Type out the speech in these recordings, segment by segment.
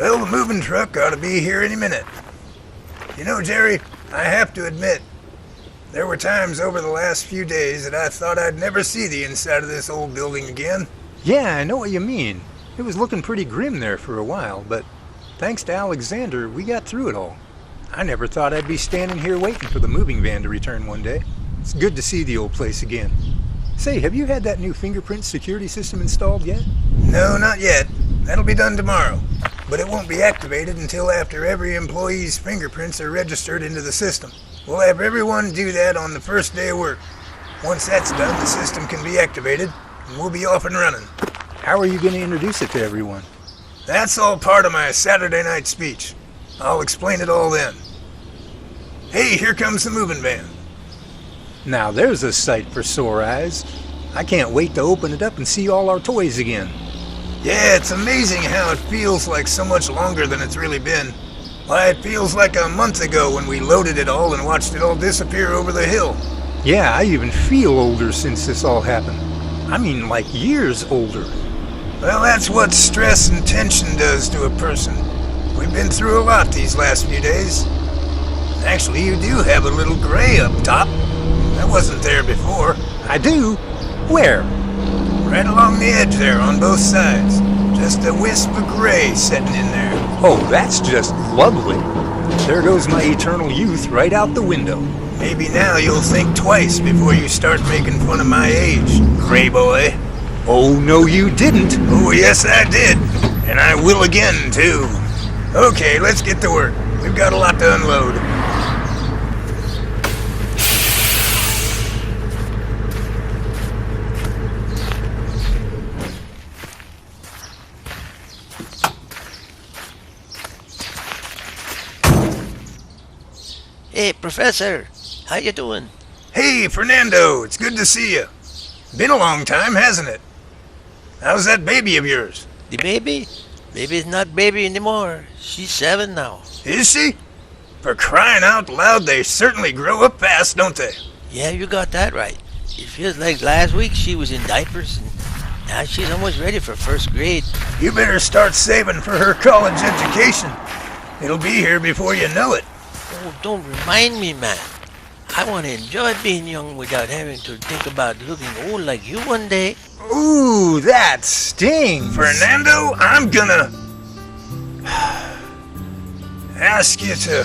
Well, the moving truck ought to be here any minute. You know, Jerry, I have to admit, there were times over the last few days that I thought I'd never see the inside of this old building again. Yeah, I know what you mean. It was looking pretty grim there for a while, but thanks to Alexander, we got through it all. I never thought I'd be standing here waiting for the moving van to return one day. It's good to see the old place again. Say, have you had that new fingerprint security system installed yet? No, not yet. That'll be done tomorrow. But it won't be activated until after every employee's fingerprints are registered into the system. We'll have everyone do that on the first day of work. Once that's done, the system can be activated, and we'll be off and running. How are you going to introduce it to everyone? That's all part of my Saturday night speech. I'll explain it all then. Hey, here comes the moving van. Now there's a sight for sore eyes. I can't wait to open it up and see all our toys again. Yeah, it's amazing how it feels like so much longer than it's really been. Why, it feels like a month ago when we loaded it all and watched it all disappear over the hill. Yeah, I even feel older since this all happened. I mean, like years older. Well, that's what stress and tension does to a person. We've been through a lot these last few days. Actually, you do have a little gray up top. That wasn't there before. I do? Where? Right along the edge there on both sides. Just a wisp of gray setting in there. Oh, that's just lovely. There goes my eternal youth right out the window. Maybe now you'll think twice before you start making fun of my age, gray boy. Oh, no you didn't. Oh, yes I did. And I will again, too. Okay, let's get to work. We've got a lot to unload. Hey, Professor, how you doing? Hey, Fernando, it's good to see you. Been a long time, hasn't it? How's that baby of yours? The baby? Baby's not baby anymore. She's 7 now. Is she? For crying out loud, they certainly grow up fast, don't they? Yeah, you got that right. It feels like last week she was in diapers, and now she's almost ready for first grade. You better start saving for her college education. It'll be here before you know it. Oh, don't remind me, man. I want to enjoy being young without having to think about looking old like you one day. Ooh, that stings. Fernando, I'm gonna ask you to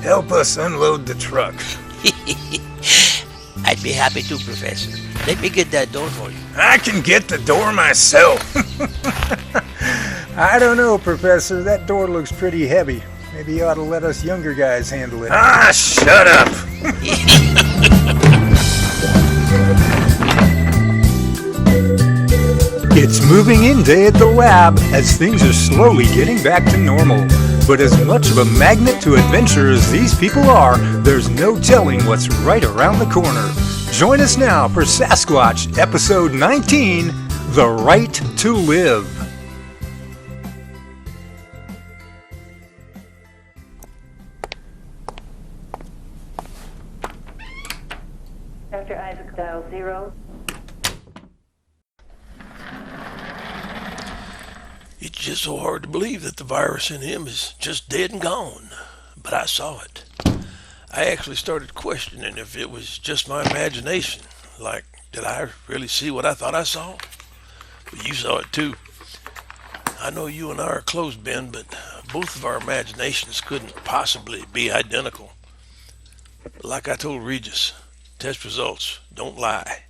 help us unload the truck. I'd be happy to, Professor. Let me get that door for you. I can get the door myself. I don't know, Professor. That door looks pretty heavy. Maybe you ought to let us younger guys handle it. Ah, shut up. It's moving in day at the lab as things are slowly getting back to normal. But as much of a magnet to adventure as these people are, there's no telling what's right around the corner. Join us now for Sasquatch Episode 19, The Right to Live. Dr. Isaac, dial 0. It's just so hard to believe that the virus in him is just dead and gone. But I saw it. I actually started questioning if it was just my imagination. Like, did I really see what I thought I saw? But you saw it too. I know you and I are close, Ben, but both of our imaginations couldn't possibly be identical. But like I told Regis, test results don't lie.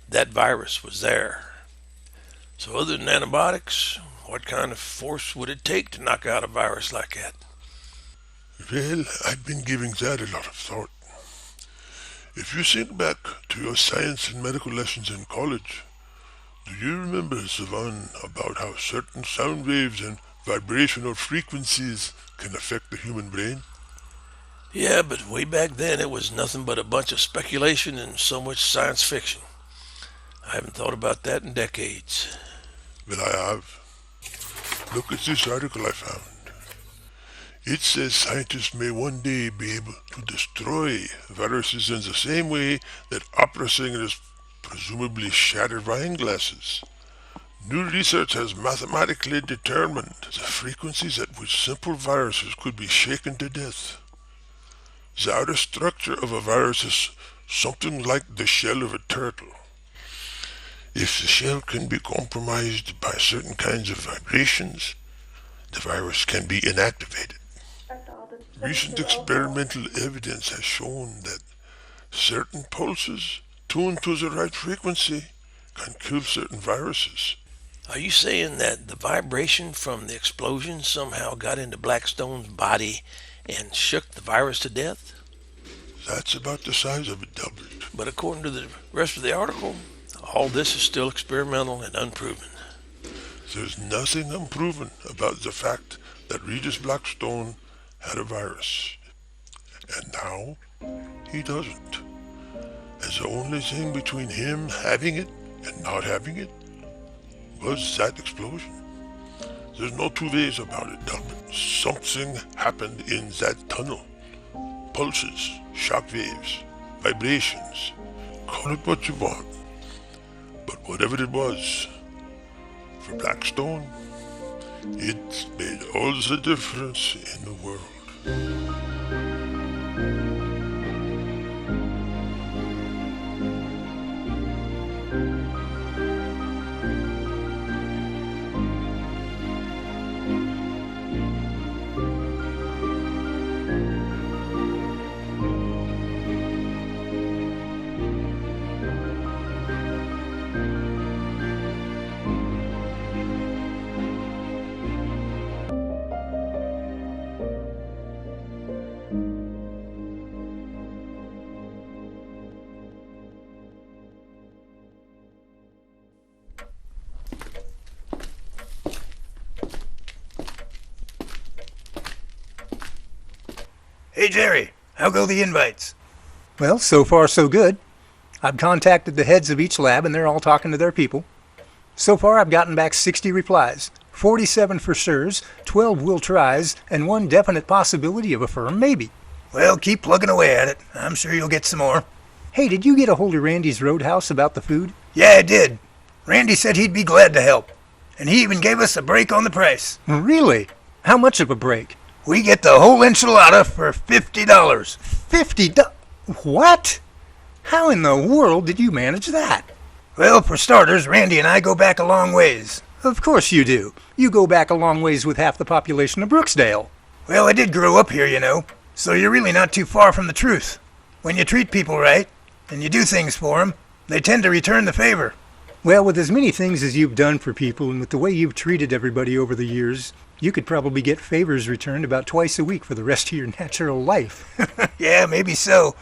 That virus was there. So other than antibiotics, what kind of force would it take to knock out a virus like that? Well, I've been giving that a lot of thought. If you think back to your science and medical lessons in college, do you remember the one about how certain sound waves and vibrational frequencies can affect the human brain? Yeah, but way back then it was nothing but a bunch of speculation and so much science fiction. I haven't thought about that in decades. Well, I have. Look at this article I found. It says scientists may one day be able to destroy viruses in the same way that opera singers presumably shatter wine glasses. New research has mathematically determined the frequencies at which simple viruses could be shaken to death. The outer structure of a virus is something like the shell of a turtle. If the shell can be compromised by certain kinds of vibrations, the virus can be inactivated. Recent experimental evidence has shown that certain pulses tuned to the right frequency can kill certain viruses. Are you saying that the vibration from the explosion somehow got into Blackstone's body and shook the virus to death? That's about the size of it, Delbert. But according to the rest of the article, all this is still experimental and unproven. There's nothing unproven about the fact that Regis Blackstone had a virus. And now, he doesn't. And the only thing between him having it and not having it was that explosion. There's no two ways about it, Delbert. Something happened in that tunnel. Pulses, shock waves, vibrations. Call it what you want. But whatever it was, for Blackstone, it made all the difference in the world. Hey, Jerry, how go the invites? Well, so far so good. I've contacted the heads of each lab and they're all talking to their people. So far I've gotten back 60 replies, 47 for sure's, 12 will tries, and 1 definite possibility of a firm maybe. Well, keep plugging away at it. I'm sure you'll get some more. Hey, did you get a hold of Randy's Roadhouse about the food? Yeah, I did. Randy said he'd be glad to help. And he even gave us a break on the price. Really? How much of a break? We get the whole enchilada for $50. $50? What? How in the world did you manage that? Well, for starters, Randy and I go back a long ways. Of course you do. You go back a long ways with half the population of Brooksdale. Well, I did grow up here, you know, so you're really not too far from the truth. When you treat people right, and you do things for them, they tend to return the favor. Well, with as many things as you've done for people and with the way you've treated everybody over the years, you could probably get favors returned about twice a week for the rest of your natural life. Yeah, maybe so.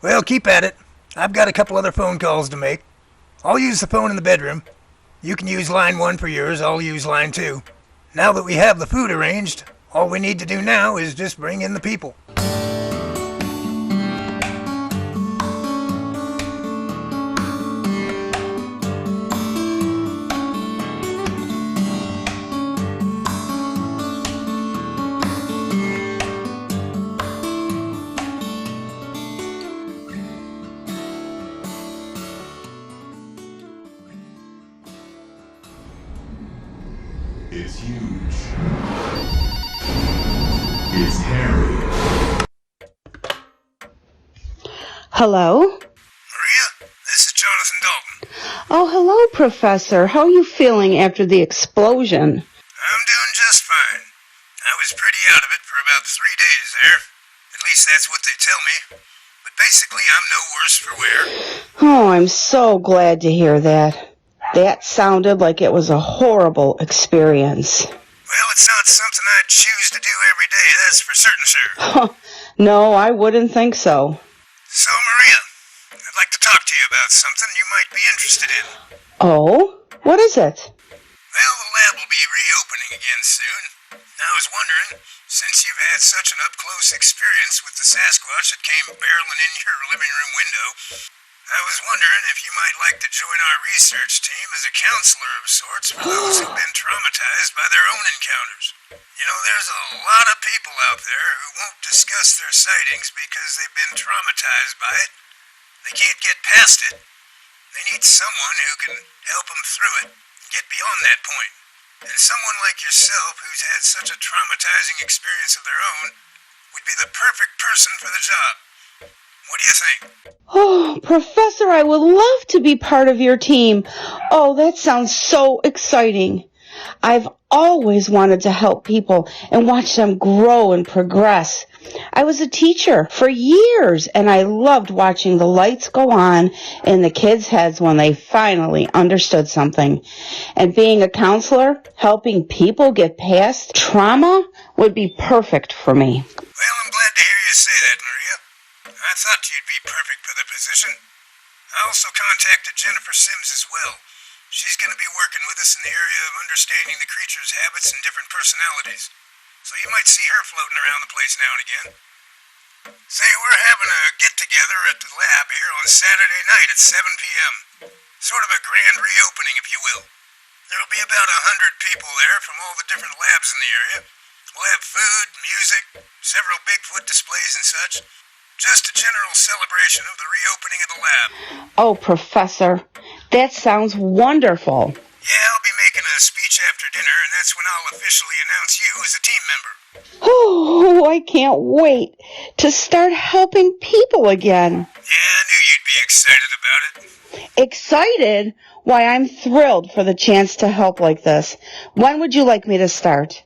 Well, keep at it. I've got a couple other phone calls to make. I'll use the phone in the bedroom. You can use line 1 for yours, I'll use line 2. Now that we have the food arranged, all we need to do now is just bring in the people. It's huge. It's hairy. Hello? Maria, this is Jonathan Dalton. Oh, hello, Professor. How are you feeling after the explosion? I'm doing just fine. I was pretty out of it for about 3 days there. At least that's what they tell me. But basically, I'm no worse for wear. Oh, I'm so glad to hear that. That sounded like it was a horrible experience. Well, it's not something I'd choose to do every day, that's for certain, sir. No, I wouldn't think so. So, Maria, I'd like to talk to you about something you might be interested in. Oh? What is it? Well, the lab will be reopening again soon. I was wondering, since you've had such an up-close experience with the Sasquatch that came barreling in your living room window, I was wondering if you might like to join our research team as a counselor of sorts for those who've been traumatized by their own encounters. You know, there's a lot of people out there who won't discuss their sightings because they've been traumatized by it. They can't get past it. They need someone who can help them through it, get beyond that point. And someone like yourself, who's had such a traumatizing experience of their own, would be the perfect person for the job. What do you think? Oh, Professor, I would love to be part of your team. Oh, that sounds so exciting. I've always wanted to help people and watch them grow and progress. I was a teacher for years, and I loved watching the lights go on in the kids' heads when they finally understood something. And being a counselor, helping people get past trauma, would be perfect for me. Well, I'm glad to hear you say that, Maria. I thought you'd be perfect for the position. I also contacted Jennifer Sims as well. She's going to be working with us in the area of understanding the creature's habits and different personalities. So you might see her floating around the place now and again. Say, we're having a get-together at the lab here on Saturday night at 7 p.m. Sort of a grand reopening, if you will. There'll be about 100 people there from all the different labs in the area. We'll have food, music, several Bigfoot displays and such. Just a general celebration of the reopening of the lab. Oh, Professor, that sounds wonderful. Yeah, I'll be making a speech after dinner, and that's when I'll officially announce you as a team member. Oh, I can't wait to start helping people again. Yeah, I knew you'd be excited about it. Excited? Why, I'm thrilled for the chance to help like this. When would you like me to start?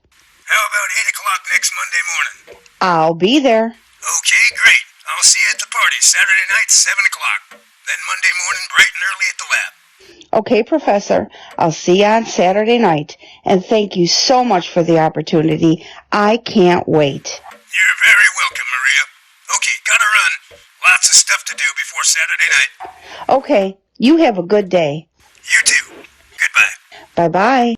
How about 8 o'clock next Monday morning? I'll be there. Okay, great. I'll see you at the party Saturday night, 7 o'clock. Then Monday morning, bright and early at the lab. Okay, Professor. I'll see you on Saturday night. And thank you so much for the opportunity. I can't wait. You're very welcome, Maria. Okay, gotta run. Lots of stuff to do before Saturday night. Okay, you have a good day. You too. Goodbye. Bye-bye.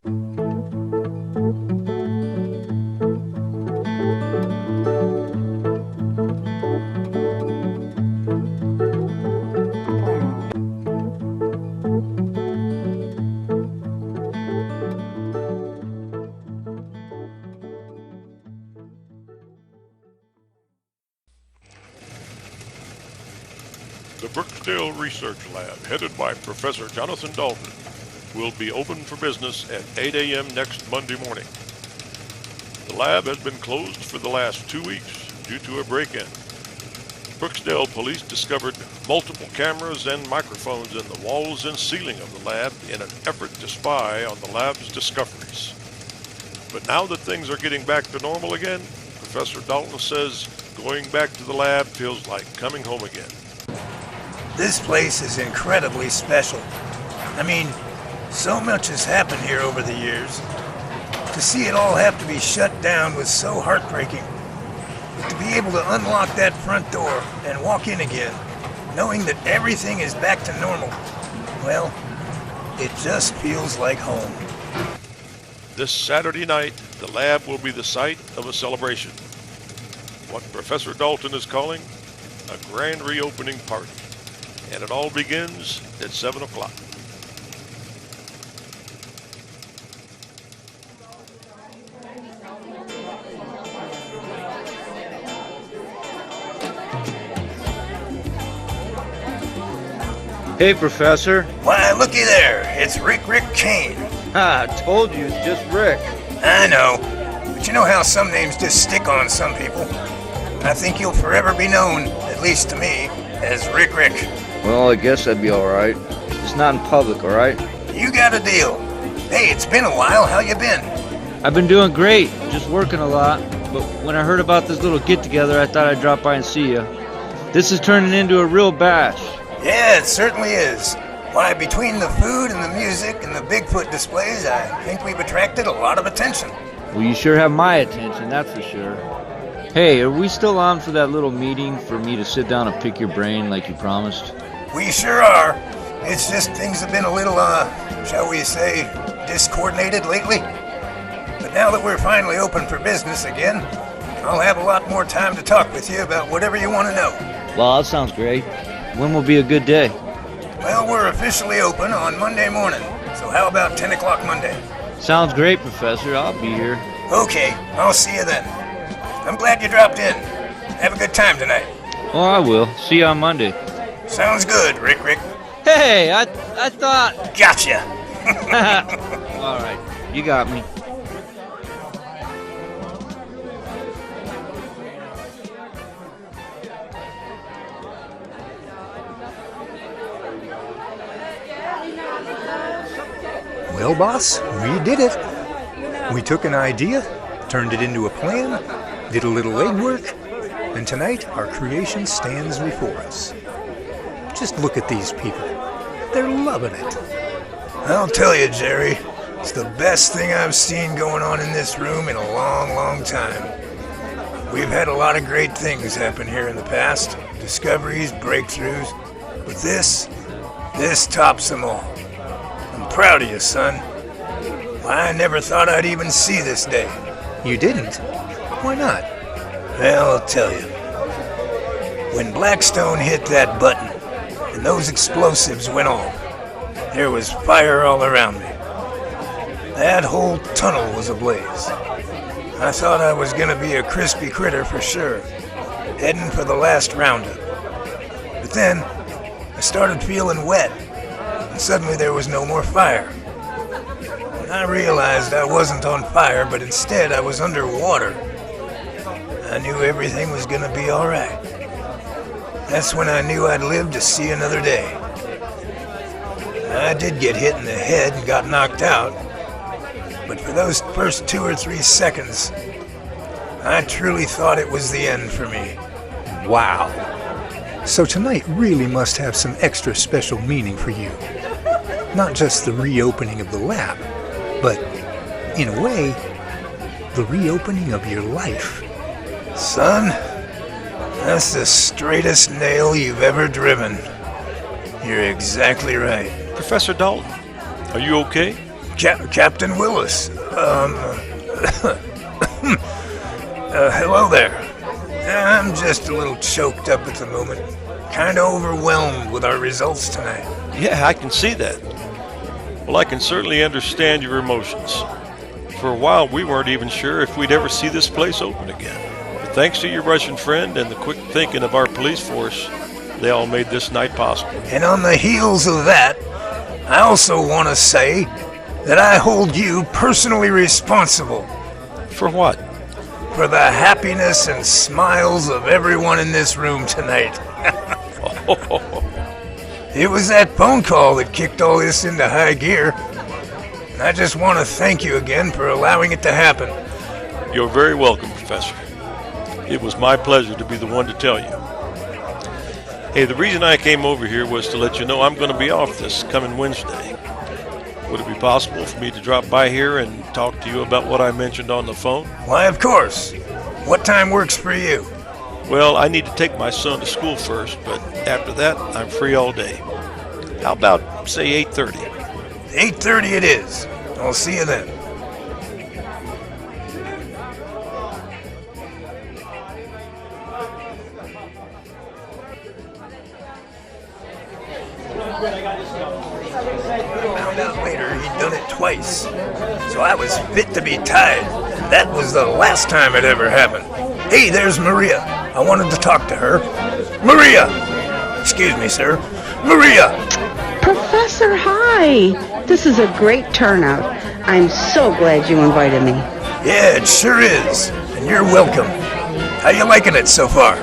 The Brookdale Research Lab, headed by Professor Jonathan Dalton, will be open for business at 8 a.m. next Monday morning. The lab has been closed for the last 2 weeks due to a break-in. Brookdale police discovered multiple cameras and microphones in the walls and ceiling of the lab in an effort to spy on the lab's discoveries. But now that things are getting back to normal again, Professor Dalton says going back to the lab feels like coming home again. This place is incredibly special. I mean, so much has happened here over the years. To see it all have to be shut down was so heartbreaking. But to be able to unlock that front door and walk in again, knowing that everything is back to normal, well, it just feels like home. This Saturday night, the lab will be the site of a celebration. What Professor Dalton is calling a grand reopening party. And it all begins at 7 o'clock. Hey, Professor. Why, looky there. It's Rick Kane. I told you, it's just Rick. I know. But you know how some names just stick on some people. I think you'll forever be known, at least to me, as Rick. Well, I guess that'd be alright. Just not in public, alright? You got a deal. Hey, it's been a while. How you been? I've been doing great, just working a lot. But when I heard about this little get-together, I thought I'd drop by and see you. This is turning into a real bash. Yeah, it certainly is. Why, between the food and the music and the Bigfoot displays, I think we've attracted a lot of attention. Well, you sure have my attention, that's for sure. Hey, are we still on for that little meeting for me to sit down and pick your brain like you promised? We sure are. It's just things have been a little, shall we say, discoordinated lately. But now that we're finally open for business again, I'll have a lot more time to talk with you about whatever you want to know. Well, that sounds great. When will be a good day? Well, we're officially open on Monday morning, so how about 10 o'clock Monday? Sounds great, Professor. I'll be here. Okay, I'll see you then. I'm glad you dropped in. Have a good time tonight. Oh, I will. See you on Monday. Sounds good, Rick. Hey, I thought... Gotcha. All right, you got me. Well, boss, we did it. We took an idea, turned it into a plan, did a little legwork, and tonight our creation stands before us. Just look at these people. They're loving it. I'll tell you, Jerry, it's the best thing I've seen going on in this room in a long, long time. We've had a lot of great things happen here in the past. Discoveries, breakthroughs. But this tops them all. I'm proud of you, son. I never thought I'd even see this day. You didn't? Why not? Well, I'll tell you. When Blackstone hit that button and those explosives went off, there was fire all around me. That whole tunnel was ablaze. I thought I was gonna be a crispy critter for sure, heading for the last roundup. But then, I started feeling wet, and suddenly there was no more fire. And I realized I wasn't on fire, but instead I was underwater. I knew everything was gonna be alright. That's when I knew I'd live to see another day. I did get hit in the head and got knocked out, but for those first 2 or 3 seconds, I truly thought it was the end for me. Wow. So tonight really must have some extra special meaning for you. Not just the reopening of the lab, but, in a way, the reopening of your life. Son, that's the straightest nail you've ever driven. You're exactly right. Professor Dalton, are you okay? Captain Willis. Hello there. I'm just a little choked up at the moment. Kinda overwhelmed with our results tonight. Yeah, I can see that. Well, I can certainly understand your emotions. For a while, we weren't even sure if we'd ever see this place open again. But thanks to your Russian friend and the quick thinking of our police force, they all made this night possible. And on the heels of that, I also want to say that I hold you personally responsible. For what? For the happiness and smiles of everyone in this room tonight. It was that phone call that kicked all this into high gear. And I just want to thank you again for allowing it to happen. You're very welcome, Professor. It was my pleasure to be the one to tell you. Hey, the reason I came over here was to let you know I'm going to be off this coming Wednesday. Would it be possible for me to drop by here and talk to you about what I mentioned on the phone? Why, of course. What time works for you? Well, I need to take my son to school first, but after that, I'm free all day. How about, say, 8:30? 8:30 it is. I'll see you then. Found out later he'd done it twice. So I was fit to be tied. And that was the last time it ever happened. Hey, there's Maria. I wanted to talk to her. Maria! Excuse me, sir. Maria! Professor, hi. This is a great turnout. I'm so glad you invited me. Yeah, it sure is. And you're welcome. How you liking it so far?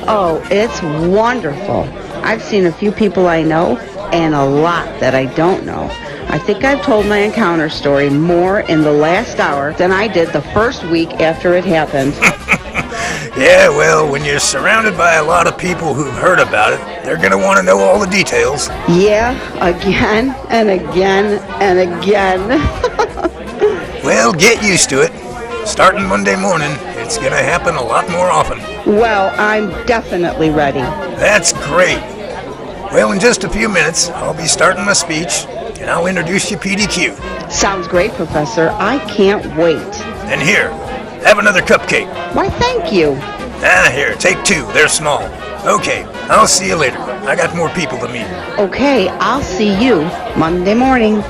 Oh, it's wonderful. I've seen a few people I know and a lot that I don't know. I think I've told my encounter story more in the last hour than I did the first week after it happened. Yeah, well, when you're surrounded by a lot of people who've heard about it, they're gonna want to know all the details. Yeah, again and again and again. Well, get used to it. Starting Monday morning, it's gonna happen a lot more often. Well, I'm definitely ready. That's great. Well, in just a few minutes, I'll be starting my speech, and I'll introduce you PDQ. Sounds great, Professor. I can't wait. And here, have another cupcake. Why, thank you. Here, take 2. They're small. Okay, I'll see you later. I got more people to meet. Okay, I'll see you Monday morning.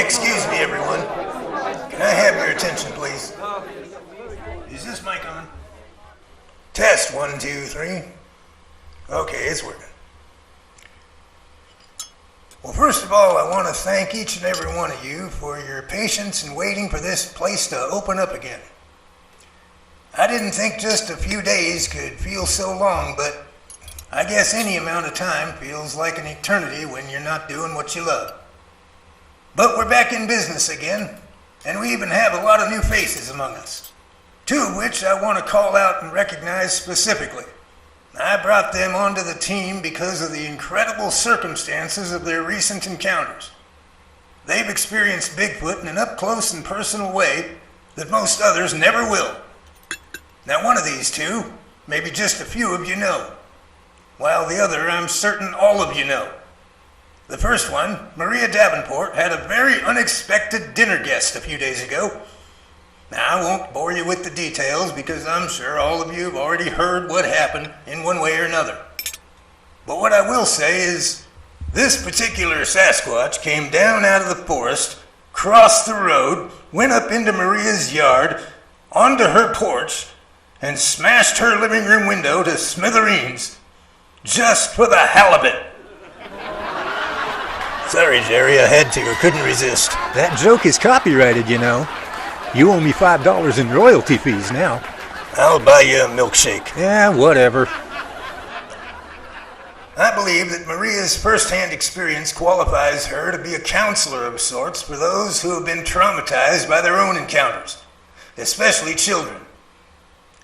Excuse me, everyone. Can I have your attention, please? Is this mic on? Test 1, 2, 3. Okay, it's working. Well, first of all, I want to thank each and every one of you for your patience in waiting for this place to open up again. I didn't think just a few days could feel so long, but I guess any amount of time feels like an eternity when you're not doing what you love. But we're back in business again, and we even have a lot of new faces among us, two of which I want to call out and recognize specifically. I brought them onto the team because of the incredible circumstances of their recent encounters. They've experienced Bigfoot in an up-close and personal way that most others never will. Now, one of these two, maybe just a few of you know, while the other I'm certain all of you know. The first one, Maria Davenport, had a very unexpected dinner guest a few days ago. Now, I won't bore you with the details because I'm sure all of you have already heard what happened in one way or another. But what I will say is, this particular Sasquatch came down out of the forest, crossed the road, went up into Maria's yard, onto her porch, and smashed her living room window to smithereens, just for the halibut. Sorry, Jerry, I had to. I couldn't resist. That joke is copyrighted, you know. You owe me $5 in royalty fees now. I'll buy you a milkshake. Yeah, whatever. I believe that Maria's first-hand experience qualifies her to be a counselor of sorts for those who have been traumatized by their own encounters, especially children.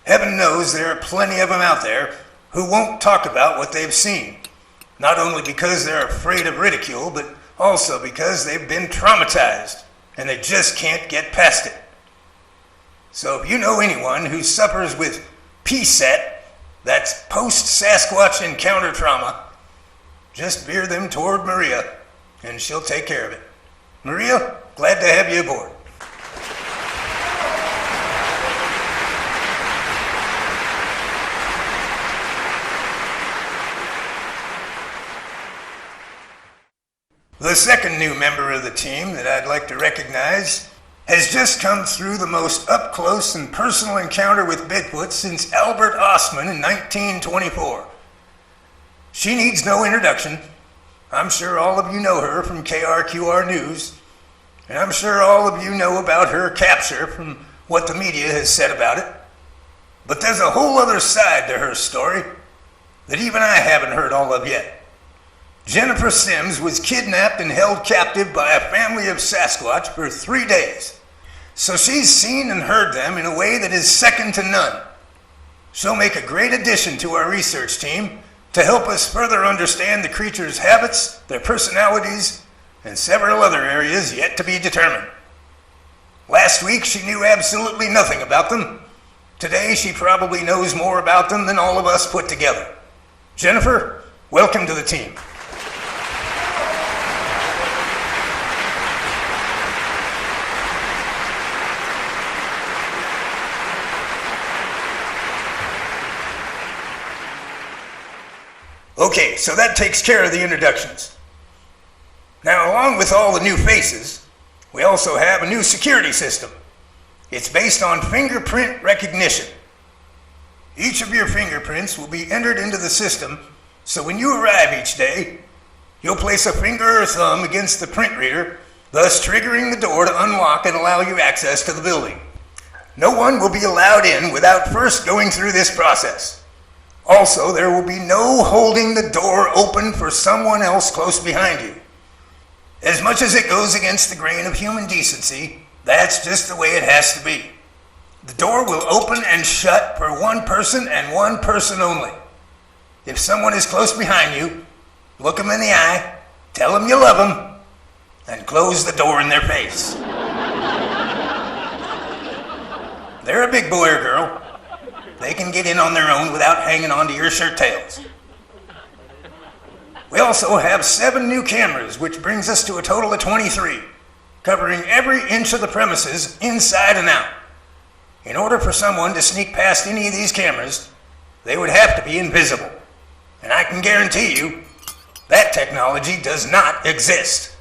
Heaven knows there are plenty of them out there who won't talk about what they've seen, not only because they're afraid of ridicule, but also because they've been traumatized and they just can't get past it. So if you know anyone who suffers with PSET, that's post-Sasquatch encounter trauma, just veer them toward Maria and she'll take care of it. Maria, glad to have you aboard. The second new member of the team that I'd like to recognize has just come through the most up-close and personal encounter with Bigfoot since Albert Ostman in 1924. She needs no introduction. I'm sure all of you know her from KRQR News, and I'm sure all of you know about her capture from what the media has said about it. But there's a whole other side to her story that even I haven't heard all of yet. Jennifer Sims was kidnapped and held captive by a family of Sasquatch for 3 days. So she's seen and heard them in a way that is second to none. She'll make a great addition to our research team to help us further understand the creature's habits, their personalities, and several other areas yet to be determined. Last week she knew absolutely nothing about them. Today she probably knows more about them than all of us put together. Jennifer, welcome to the team. Okay, so that takes care of the introductions. Now, along with all the new faces, we also have a new security system. It's based on fingerprint recognition. Each of your fingerprints will be entered into the system, so when you arrive each day, you'll place a finger or thumb against the print reader thus triggering the door to unlock and allow you access to the building. No one will be allowed in without first going through this process. Also, there will be no holding the door open for someone else close behind you. As much as it goes against the grain of human decency, that's just the way it has to be. The door will open and shut for one person and one person only. If someone is close behind you, look them in the eye, tell them you love them, and close the door in their face. They're a big boy or girl. They can get in on their own without hanging onto your shirt tails. We also have 7 new cameras, which brings us to a total of 23, covering every inch of the premises inside and out. In order for someone to sneak past any of these cameras, they would have to be invisible. And I can guarantee you, that technology does not exist.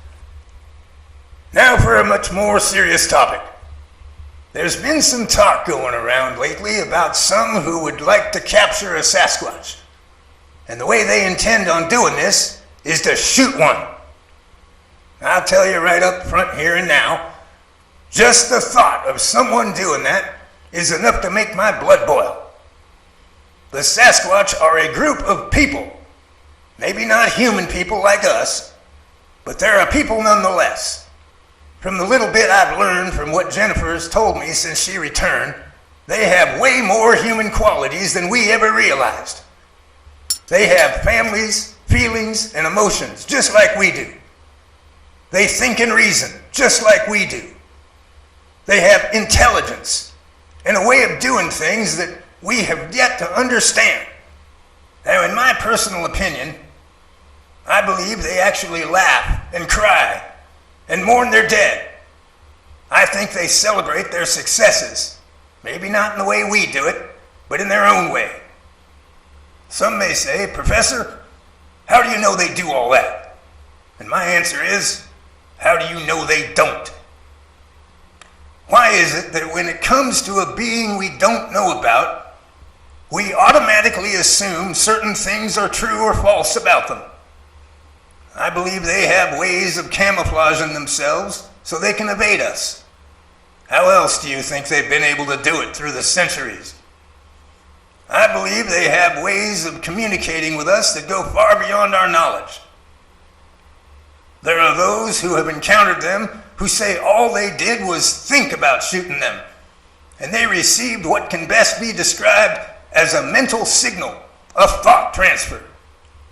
Now for a much more serious topic. There's been some talk going around lately about some who would like to capture a Sasquatch. And the way they intend on doing this is to shoot one. I'll tell you right up front here and now, just the thought of someone doing that is enough to make my blood boil. The Sasquatch are a group of people. Maybe not human people like us, but they're a people nonetheless. From the little bit I've learned from what Jennifer has told me since she returned, they have way more human qualities than we ever realized. They have families, feelings, and emotions, just like we do. They think and reason, just like we do. They have intelligence and a way of doing things that we have yet to understand. Now, in my personal opinion, I believe they actually laugh and cry and mourn their dead. I think they celebrate their successes, maybe not in the way we do it, but in their own way. Some may say, Professor, how do you know they do all that? And my answer is, how do you know they don't? Why is it that when it comes to a being we don't know about, we automatically assume certain things are true or false about them? I believe they have ways of camouflaging themselves so they can evade us. How else do you think they've been able to do it through the centuries? I believe they have ways of communicating with us that go far beyond our knowledge. There are those who have encountered them who say all they did was think about shooting them, and they received what can best be described as a mental signal, a thought transfer,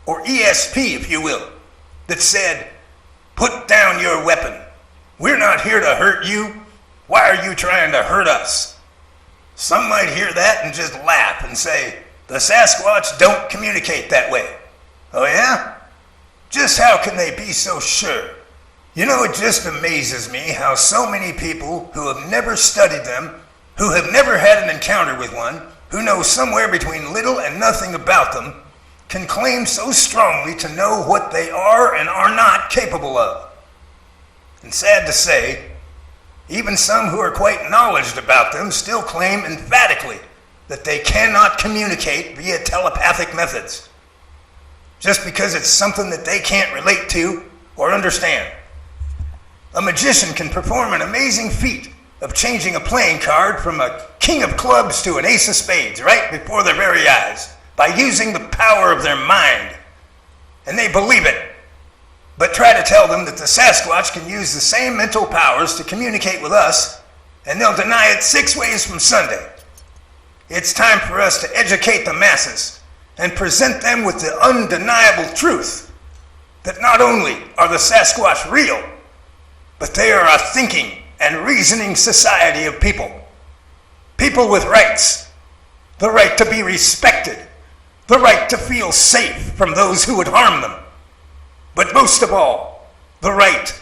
or ESP, if you will, that said, put down your weapon. We're not here to hurt you. Why are you trying to hurt us? Some might hear that and just laugh and say, the Sasquatch don't communicate that way. Oh yeah? Just how can they be so sure? You know, it just amazes me how so many people who have never studied them, who have never had an encounter with one, who know somewhere between little and nothing about them, can claim so strongly to know what they are and are not capable of. And sad to say, even some who are quite knowledgeable about them still claim emphatically that they cannot communicate via telepathic methods, just because it's something that they can't relate to or understand. A magician can perform an amazing feat of changing a playing card from a king of clubs to an ace of spades right before their very eyes, by using the power of their mind. And they believe it. But try to tell them that the Sasquatch can use the same mental powers to communicate with us, and they'll deny it 6 ways from Sunday. It's time for us to educate the masses and present them with the undeniable truth that not only are the Sasquatch real, but they are a thinking and reasoning society of people. People with rights. The right to be respected. The right to feel safe from those who would harm them. But most of all, the right